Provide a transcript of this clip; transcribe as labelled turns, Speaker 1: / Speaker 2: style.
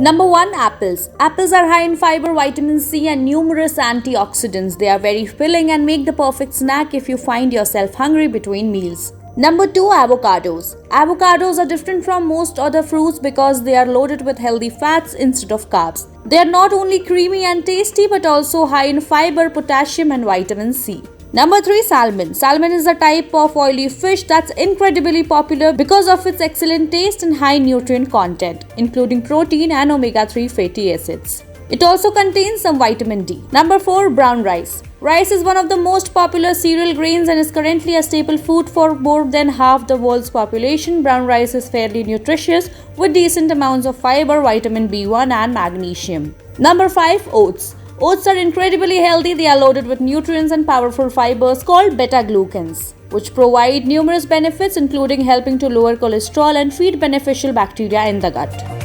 Speaker 1: Number 1. Apples. Apples are high in fiber, vitamin C and numerous antioxidants. They are very filling and make the perfect snack if you find yourself hungry between meals. Number 2. Avocados. Avocados are different from most other fruits because they are loaded with healthy fats instead of carbs. They are not only creamy and tasty but also high in fiber, potassium and vitamin C. Number 3. Salmon. Salmon is a type of oily fish that's incredibly popular because of its excellent taste and high nutrient content, including protein and omega-3 fatty acids. It also contains some vitamin D. Number 4. Brown rice. Rice is one of the most popular cereal grains and is currently a staple food for more than half the world's population. Brown rice is fairly nutritious with decent amounts of fiber, vitamin B1 and magnesium. Number 5. Oats. Oats are incredibly healthy. They are loaded with nutrients and powerful fibers called beta-glucans, which provide numerous benefits including helping to lower cholesterol and feed beneficial bacteria in the gut.